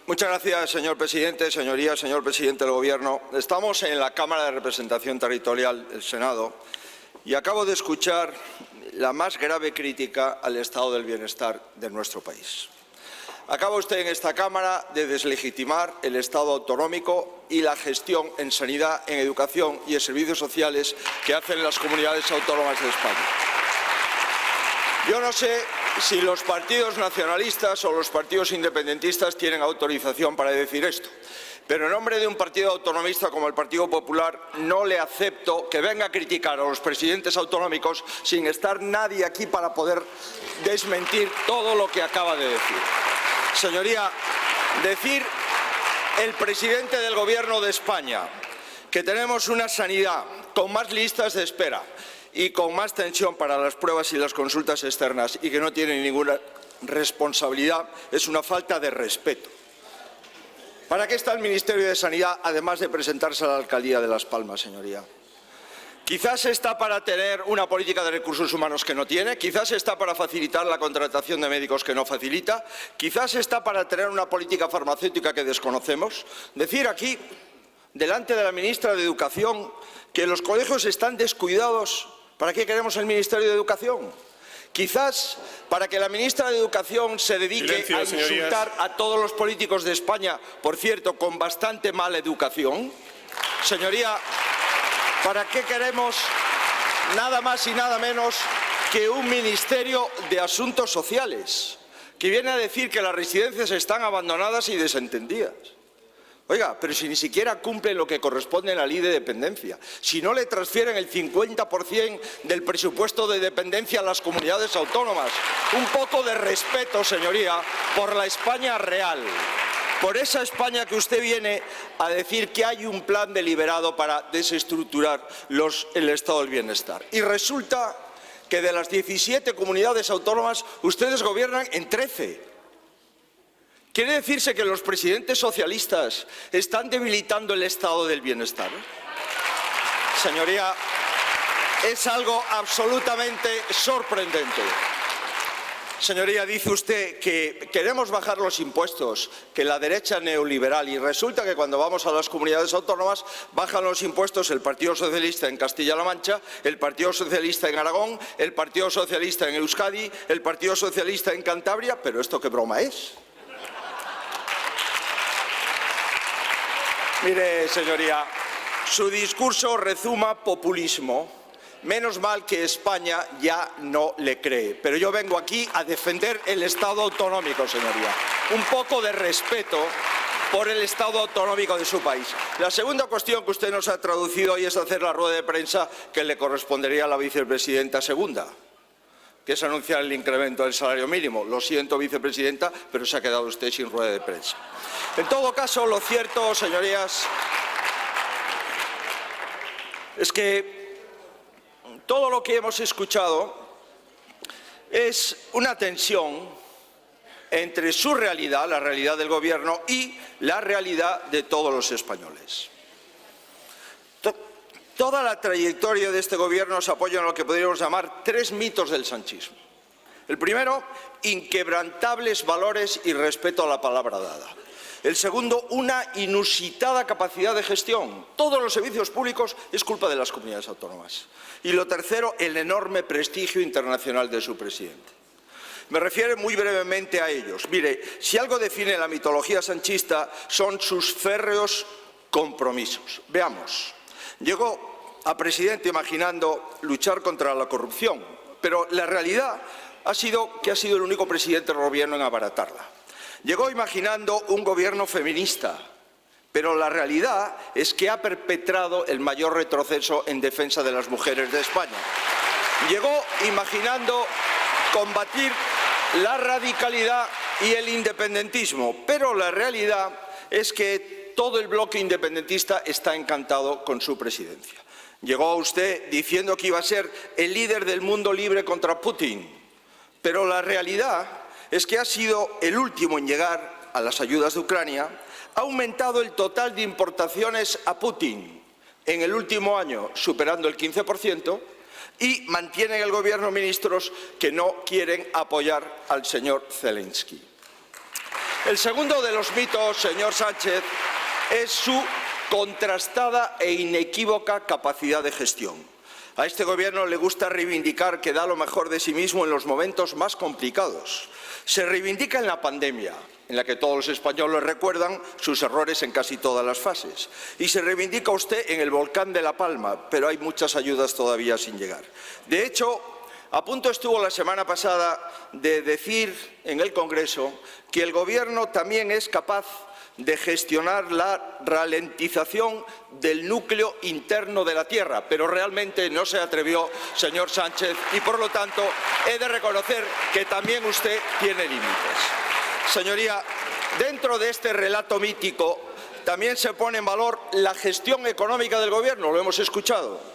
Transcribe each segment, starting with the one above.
Muchas gracias, señor presidente. Señorías, señor presidente del Gobierno. Estamos en la Cámara de Representación Territorial, el Senado, y acabo de escuchar la más grave crítica al estado del bienestar de nuestro país. Acaba usted en esta Cámara de deslegitimar el Estado autonómico y la gestión en sanidad, en educación y en servicios sociales que hacen las comunidades autónomas de España. Yo no sé si los partidos nacionalistas o los partidos independentistas tienen autorización para decir esto, pero en nombre de un partido autonomista como el Partido Popular no le acepto que venga a criticar a los presidentes autonómicos sin estar nadie aquí para poder desmentir todo lo que acaba de decir. Señoría, decir el presidente del Gobierno de España que tenemos una sanidad con más listas de espera y con más tensión para las pruebas y las consultas externas y que no tiene ninguna responsabilidad es una falta de respeto. ¿Para qué está el Ministerio de Sanidad, además de presentarse a la Alcaldía de Las Palmas, señoría? Quizás está para tener una política de recursos humanos que no tiene, quizás está para facilitar la contratación de médicos que no facilita, quizás está para tener una política farmacéutica que desconocemos. Decir aquí, delante de la ministra de Educación, que los colegios están descuidados. ¿Para qué queremos el Ministerio de Educación? Quizás para que la ministra de Educación se dedique a insultar a todos los políticos de España, por cierto, con bastante mala educación. Señoría, ¿para qué queremos nada más y nada menos que un Ministerio de Asuntos Sociales, que viene a decir que las residencias están abandonadas y desentendidas? Oiga, pero si ni siquiera cumple lo que corresponde en la ley de dependencia, si no le transfieren el 50% del presupuesto de dependencia a las comunidades autónomas. Un poco de respeto, señoría, por la España real, por esa España que usted viene a decir que hay un plan deliberado para desestructurar el estado del bienestar. Y resulta que de las 17 comunidades autónomas ustedes gobiernan en 13. ¿Quiere decirse que los presidentes socialistas están debilitando el estado del bienestar? Señoría, es algo absolutamente sorprendente. Señoría, dice usted que queremos bajar los impuestos, que la derecha neoliberal, y resulta que cuando vamos a las comunidades autónomas bajan los impuestos el Partido Socialista en Castilla-La Mancha, el Partido Socialista en Aragón, el Partido Socialista en Euskadi, el Partido Socialista en Cantabria. ¿Pero esto qué broma es? Mire, señoría, su discurso rezuma populismo. Menos mal que España ya no le cree. Pero yo vengo aquí a defender el Estado autonómico, señoría. Un poco de respeto por el Estado autonómico de su país. La segunda cuestión que usted nos ha traducido hoy es hacer la rueda de prensa que le correspondería a la vicepresidenta segunda, que es anunciar el incremento del salario mínimo. Lo siento, vicepresidenta, pero se ha quedado usted sin rueda de prensa. En todo caso, lo cierto, señorías, es que todo lo que hemos escuchado es una tensión entre su realidad, la realidad del Gobierno, y la realidad de todos los españoles. Toda la trayectoria de este Gobierno se apoya en lo que podríamos llamar 3 mitos del sanchismo. El primero, inquebrantables valores y respeto a la palabra dada. El segundo, una inusitada capacidad de gestión. Todos los servicios públicos es culpa de las comunidades autónomas. Y lo tercero, el enorme prestigio internacional de su presidente. Me refiero muy brevemente a ellos. Mire, si algo define la mitología sanchista son sus férreos compromisos. Veamos. Llegó a presidente imaginando luchar contra la corrupción, pero la realidad ha sido que ha sido el único presidente del Gobierno en abaratarla. Llegó imaginando un gobierno feminista, pero la realidad es que ha perpetrado el mayor retroceso en defensa de las mujeres de España. Llegó imaginando combatir la radicalidad y el independentismo, pero la realidad es que todo el bloque independentista está encantado con su presidencia. Llegó usted diciendo que iba a ser el líder del mundo libre contra Putin, pero la realidad es que ha sido el último en llegar a las ayudas de Ucrania, ha aumentado el total de importaciones a Putin en el último año, superando el 15%, y mantiene en el Gobierno ministros que no quieren apoyar al señor Zelensky. El segundo de los mitos, señor Sánchez, es su contrastada e inequívoca capacidad de gestión. A este Gobierno le gusta reivindicar que da lo mejor de sí mismo en los momentos más complicados. Se reivindica en la pandemia, en la que todos los españoles recuerdan sus errores en casi todas las fases. Y se reivindica usted en el volcán de La Palma, pero hay muchas ayudas todavía sin llegar. De hecho, a punto estuvo la semana pasada de decir en el Congreso que el Gobierno también es capaz de gestionar la ralentización del núcleo interno de la Tierra, pero realmente no se atrevió, señor Sánchez, y por lo tanto he de reconocer que también usted tiene límites. Señoría, dentro de este relato mítico también se pone en valor la gestión económica del Gobierno, lo hemos escuchado.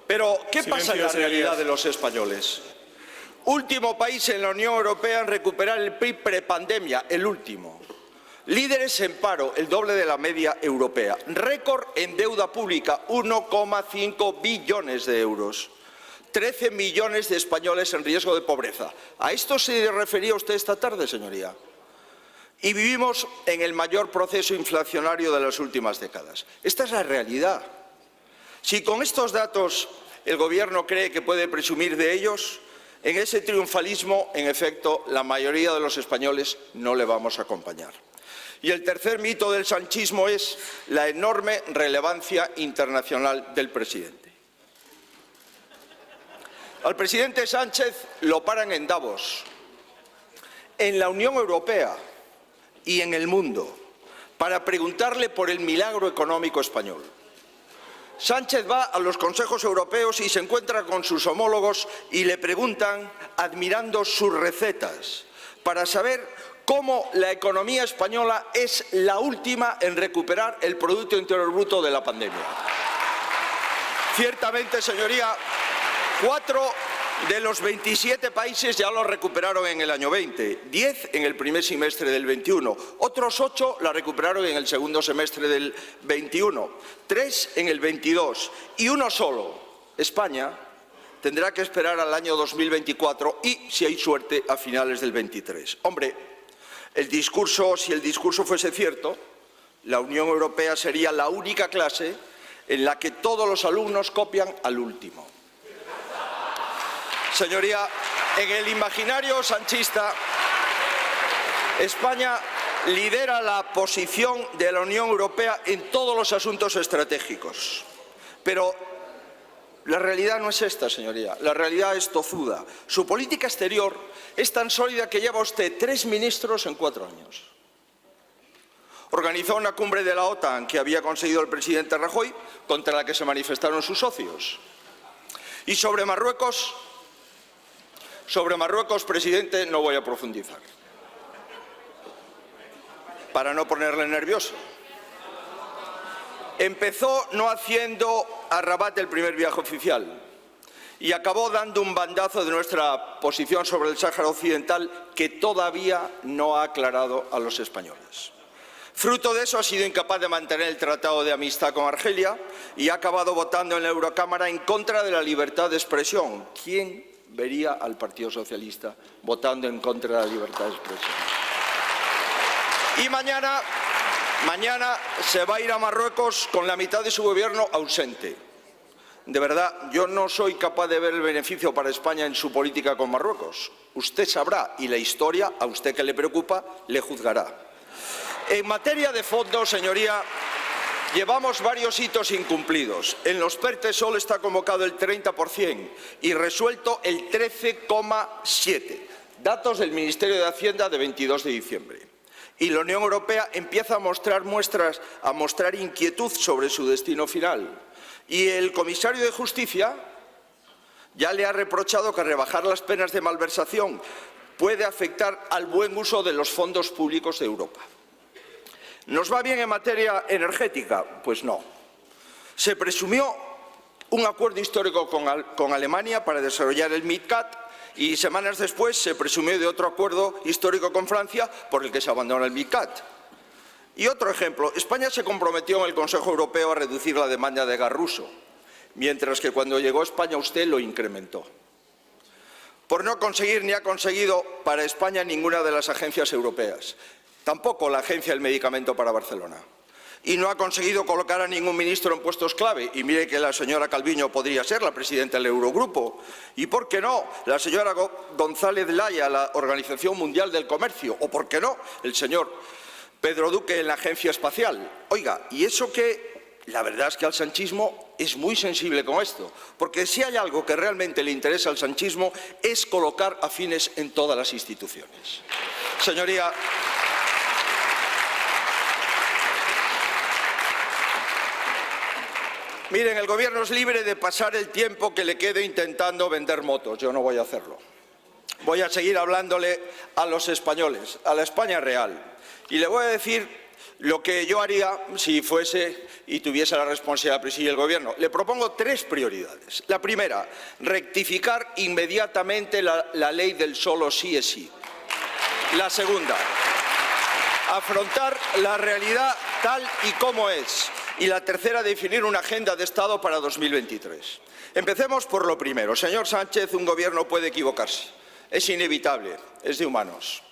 Pero, ¿qué pasa en la realidad de los españoles? Último país en la Unión Europea en recuperar el PIB prepandemia, el último. Líderes en paro, el doble de la media europea. Récord en deuda pública, 1,5 billones de euros. 13 millones de españoles en riesgo de pobreza. ¿A esto se refería usted esta tarde, señoría? Y vivimos en el mayor proceso inflacionario de las últimas décadas. Esta es la realidad. Si con estos datos el Gobierno cree que puede presumir de ellos, en ese triunfalismo, en efecto, la mayoría de los españoles no le vamos a acompañar. Y el tercer mito del sanchismo es la enorme relevancia internacional del presidente. Al presidente Sánchez lo paran en Davos, en la Unión Europea y en el mundo, para preguntarle por el milagro económico español. Sánchez va a los consejos europeos y se encuentra con sus homólogos y le preguntan, admirando sus recetas, para saber cómo la economía española es la última en recuperar el Producto Interior Bruto de la pandemia. Ciertamente, señoría, 4 de los 27 países ya lo recuperaron en el año 20, 10 en el primer semestre del 21, otros 8 la recuperaron en el segundo semestre del 21, 3 en el 22 y uno solo, España, tendrá que esperar al año 2024 y, si hay suerte, a finales del 23. Hombre, si el discurso fuese cierto, la Unión Europea sería la única clase en la que todos los alumnos copian al último. Señoría, en el imaginario sanchista, España lidera la posición de la Unión Europea en todos los asuntos estratégicos. Pero la realidad no es esta, señoría. La realidad es tozuda. Su política exterior es tan sólida que lleva usted 3 ministros en 4 años. Organizó una cumbre de la OTAN que había conseguido el presidente Rajoy, contra la que se manifestaron sus socios. Y sobre Marruecos, presidente, no voy a profundizar, para no ponerle nervioso. Empezó no haciendo a Rabat el primer viaje oficial y acabó dando un bandazo de nuestra posición sobre el Sáhara Occidental que todavía no ha aclarado a los españoles. Fruto de eso ha sido incapaz de mantener el tratado de amistad con Argelia y ha acabado votando en la Eurocámara en contra de la libertad de expresión. ¿Quién vería al Partido Socialista votando en contra de la libertad de expresión? Y mañana se va a ir a Marruecos con la mitad de su gobierno ausente. De verdad, yo no soy capaz de ver el beneficio para España en su política con Marruecos. Usted sabrá, y la historia, a usted que le preocupa, le juzgará. En materia de fondo, señoría, llevamos varios hitos incumplidos. En los PERTE solo está convocado el 30% y resuelto el 13,7%. Datos del Ministerio de Hacienda de 22 de diciembre. Y la Unión Europea empieza a mostrar inquietud sobre su destino final. Y el comisario de Justicia ya le ha reprochado que rebajar las penas de malversación puede afectar al buen uso de los fondos públicos de Europa. ¿Nos va bien en materia energética? Pues no. Se presumió un acuerdo histórico con Alemania para desarrollar el MidCat y semanas después se presumió de otro acuerdo histórico con Francia por el que se abandona el MidCat. Y otro ejemplo, España se comprometió en el Consejo Europeo a reducir la demanda de gas ruso, mientras que cuando llegó a España usted lo incrementó. Por no conseguir ni ha conseguido para España ninguna de las agencias europeas. Tampoco la Agencia del Medicamento para Barcelona. Y no ha conseguido colocar a ningún ministro en puestos clave. Y mire que la señora Calviño podría ser la presidenta del Eurogrupo. Y, ¿por qué no?, la señora González Laya, la Organización Mundial del Comercio. O, ¿por qué no?, el señor Pedro Duque en la Agencia Espacial. Oiga, y eso que la verdad es que al sanchismo es muy sensible con esto. Porque si hay algo que realmente le interesa al sanchismo es colocar afines en todas las instituciones. Señoría, miren, el Gobierno es libre de pasar el tiempo que le quede intentando vender motos. Yo no voy a hacerlo. Voy a seguir hablándole a los españoles, a la España real. Y le voy a decir lo que yo haría si fuese y tuviese la responsabilidad de presidir el Gobierno. Le propongo 3 prioridades. La primera, rectificar inmediatamente la ley del solo sí es sí. La segunda, afrontar la realidad tal y como es. Y la tercera, definir una agenda de Estado para 2023. Empecemos por lo primero. Señor Sánchez, un gobierno puede equivocarse. Es inevitable, es de humanos.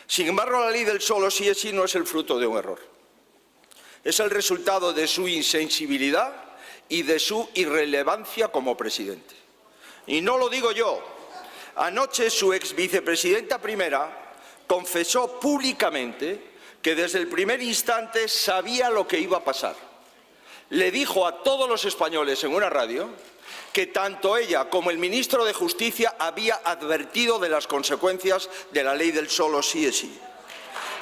Sin embargo, la ley del solo sí es sí no es el fruto de un error. Es el resultado de su insensibilidad y de su irrelevancia como presidente. Y no lo digo yo. Anoche su exvicepresidenta primera confesó públicamente que desde el primer instante sabía lo que iba a pasar. Le dijo a todos los españoles en una radio que tanto ella como el ministro de Justicia había advertido de las consecuencias de la ley del solo sí es sí.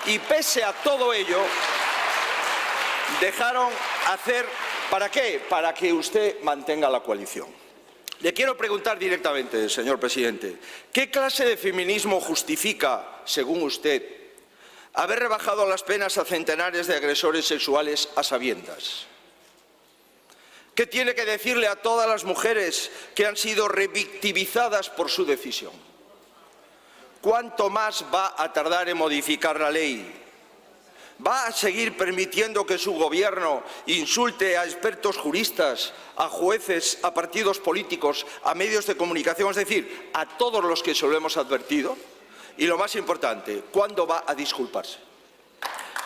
Y pese a todo ello, dejaron hacer, ¿para qué? Para que usted mantenga la coalición. Le quiero preguntar directamente, señor presidente, ¿qué clase de feminismo justifica, según usted, haber rebajado las penas a centenares de agresores sexuales a sabiendas? ¿Qué tiene que decirle a todas las mujeres que han sido revictimizadas por su decisión? ¿Cuánto más va a tardar en modificar la ley? ¿Va a seguir permitiendo que su gobierno insulte a expertos juristas, a jueces, a partidos políticos, a medios de comunicación, es decir, a todos los que se lo hemos advertido? Y lo más importante, ¿cuándo va a disculparse?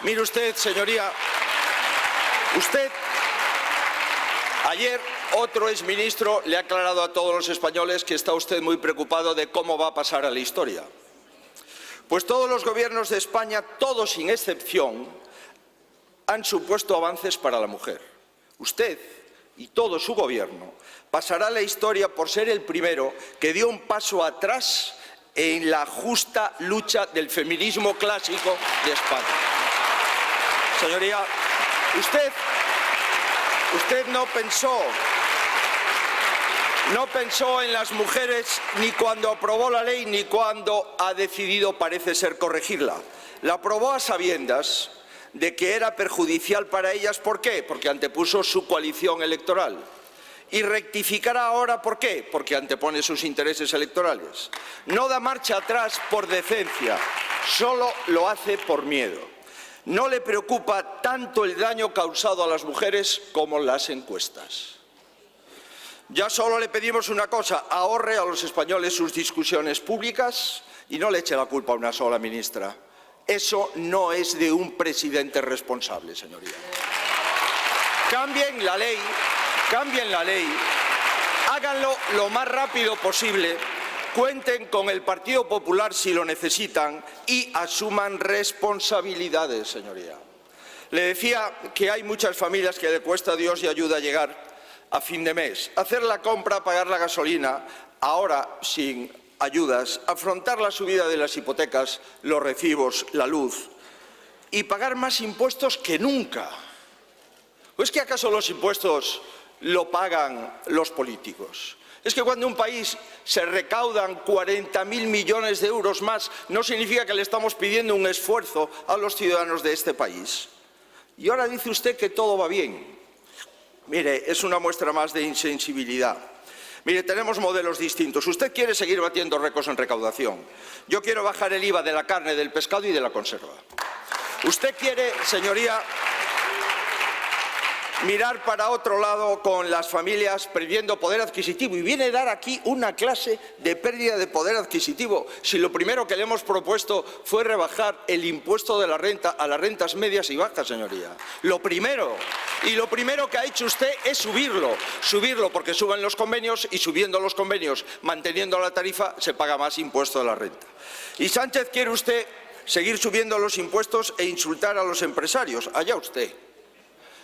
Mire usted, señoría, usted ayer otro exministro le ha aclarado a todos los españoles que está usted muy preocupado de cómo va a pasar a la historia. Pues todos los gobiernos de España, todos sin excepción, han supuesto avances para la mujer. Usted y todo su gobierno pasará a la historia por ser el primero que dio un paso atrás en la justa lucha del feminismo clásico de España. Señoría, usted no pensó en las mujeres ni cuando aprobó la ley ni cuando ha decidido, parece ser, corregirla. La aprobó a sabiendas de que era perjudicial para ellas. ¿Por qué? Porque antepuso su coalición electoral. Y rectificará ahora, ¿por qué? Porque antepone sus intereses electorales. No da marcha atrás por decencia, solo lo hace por miedo. No le preocupa tanto el daño causado a las mujeres como las encuestas. Ya solo le pedimos una cosa, ahorre a los españoles sus discusiones públicas y no le eche la culpa a una sola ministra. Eso no es de un presidente responsable, señoría. Cambien la ley, háganlo lo más rápido posible, cuenten con el Partido Popular si lo necesitan y asuman responsabilidades, señoría. Le decía que hay muchas familias que le cuesta a Dios y ayuda a llegar a fin de mes, hacer la compra, pagar la gasolina, ahora sin ayudas, afrontar la subida de las hipotecas, los recibos, la luz y pagar más impuestos que nunca. ¿O es que acaso los impuestos lo pagan los políticos? Es que cuando en un país se recaudan 40.000 millones de euros más, no significa que le estamos pidiendo un esfuerzo a los ciudadanos de este país. Y ahora dice usted que todo va bien. Mire, es una muestra más de insensibilidad. Mire, tenemos modelos distintos. Usted quiere seguir batiendo récords en recaudación. Yo quiero bajar el IVA de la carne, del pescado y de la conserva. Usted quiere, señoría, mirar para otro lado con las familias perdiendo poder adquisitivo y viene a dar aquí una clase de pérdida de poder adquisitivo. Si lo primero que le hemos propuesto fue rebajar el impuesto de la renta a las rentas medias y bajas, señoría. Lo primero que ha hecho usted es subirlo porque suben los convenios y subiendo los convenios, manteniendo la tarifa, se paga más impuesto de la renta. Y Sánchez quiere usted seguir subiendo los impuestos e insultar a los empresarios. Allá usted.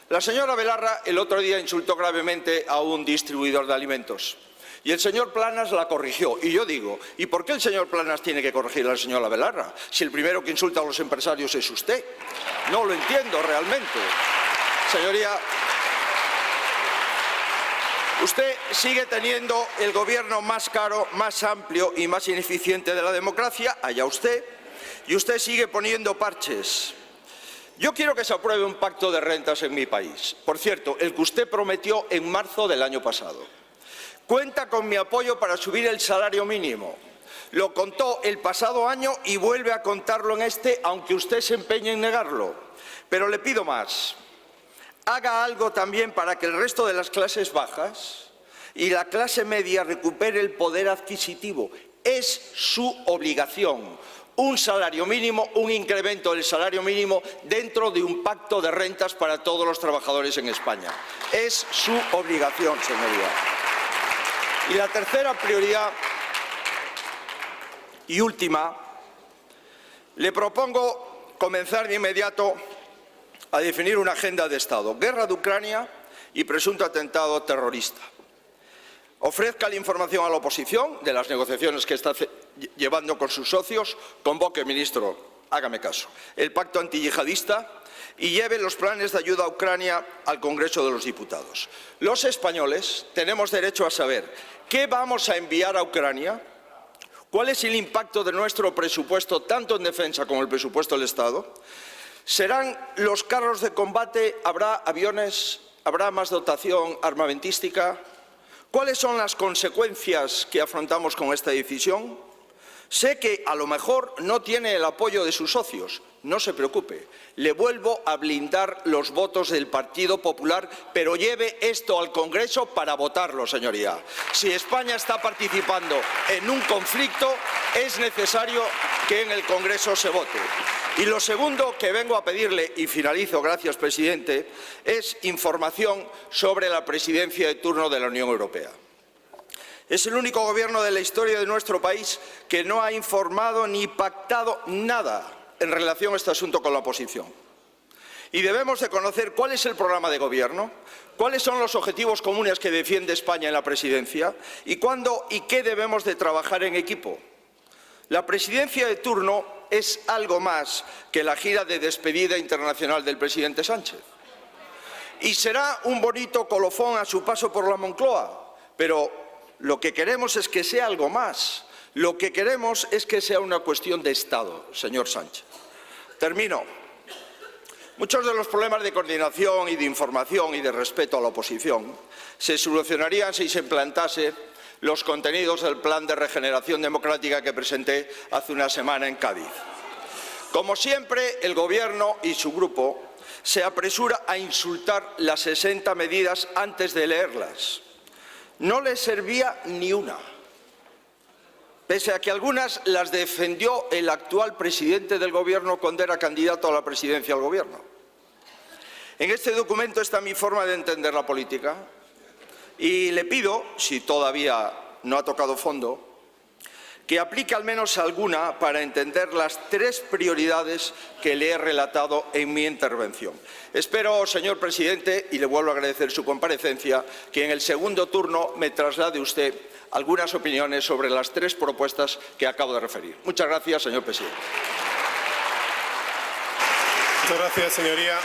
La señora Belarra el otro día insultó gravemente a un distribuidor de alimentos y el señor Planas la corrigió. Y yo digo, ¿y por qué el señor Planas tiene que corregir a la señora Belarra si el primero que insulta a los empresarios es usted? No lo entiendo realmente. Señoría, usted sigue teniendo el gobierno más caro, más amplio y más ineficiente de la democracia, allá usted, y usted sigue poniendo parches. Yo quiero que se apruebe un pacto de rentas en mi país. Por cierto, el que usted prometió en marzo del año pasado. Cuenta con mi apoyo para subir el salario mínimo. Lo contó el pasado año y vuelve a contarlo en este, aunque usted se empeñe en negarlo. Pero le pido más. Haga algo también para que el resto de las clases bajas y la clase media recupere el poder adquisitivo. Es su obligación. Un salario mínimo, un incremento del salario mínimo dentro de un pacto de rentas para todos los trabajadores en España. Es su obligación, señoría. Y la tercera prioridad y última, le propongo comenzar de inmediato a definir una agenda de Estado. Guerra de Ucrania y presunto atentado terrorista. Ofrezca la información a la oposición de las negociaciones que está llevando con sus socios, convoque, ministro, hágame caso, el pacto antiyihadista y lleve los planes de ayuda a Ucrania al Congreso de los Diputados. Los españoles tenemos derecho a saber qué vamos a enviar a Ucrania, cuál es el impacto de nuestro presupuesto, tanto en defensa como en el presupuesto del Estado. ¿Serán los carros de combate? ¿Habrá aviones? ¿Habrá más dotación armamentística? ¿Cuáles son las consecuencias que afrontamos con esta decisión? Sé que a lo mejor no tiene el apoyo de sus socios. No se preocupe, le vuelvo a blindar los votos del Partido Popular, pero lleve esto al Congreso para votarlo, señoría. Si España está participando en un conflicto, es necesario que en el Congreso se vote. Y lo segundo que vengo a pedirle, y finalizo, gracias, presidente, es información sobre la presidencia de turno de la Unión Europea. Es el único gobierno de la historia de nuestro país que no ha informado ni pactado nada en relación a este asunto con la oposición. Y debemos de conocer cuál es el programa de gobierno, cuáles son los objetivos comunes que defiende España en la presidencia y cuándo y qué debemos de trabajar en equipo. La presidencia de turno es algo más que la gira de despedida internacional del presidente Sánchez. Y será un bonito colofón a su paso por la Moncloa, pero lo que queremos es que sea algo más. Lo que queremos es que sea una cuestión de Estado, señor Sánchez. Termino. Muchos de los problemas de coordinación y de información y de respeto a la oposición se solucionarían si se implantase los contenidos del Plan de Regeneración Democrática que presenté hace una semana en Cádiz. Como siempre, el Gobierno y su grupo se apresura a insultar las 60 medidas antes de leerlas. No les servía ni una, pese a que algunas las defendió el actual presidente del Gobierno cuando era candidato a la presidencia del Gobierno. En este documento está mi forma de entender la política y le pido, si todavía no ha tocado fondo, que aplique al menos alguna para entender las 3 prioridades que le he relatado en mi intervención. Espero, señor presidente, y le vuelvo a agradecer su comparecencia, que en el segundo turno me traslade usted algunas opiniones sobre las 3 propuestas que acabo de referir. Muchas gracias, señor presidente. Muchas gracias, señoría.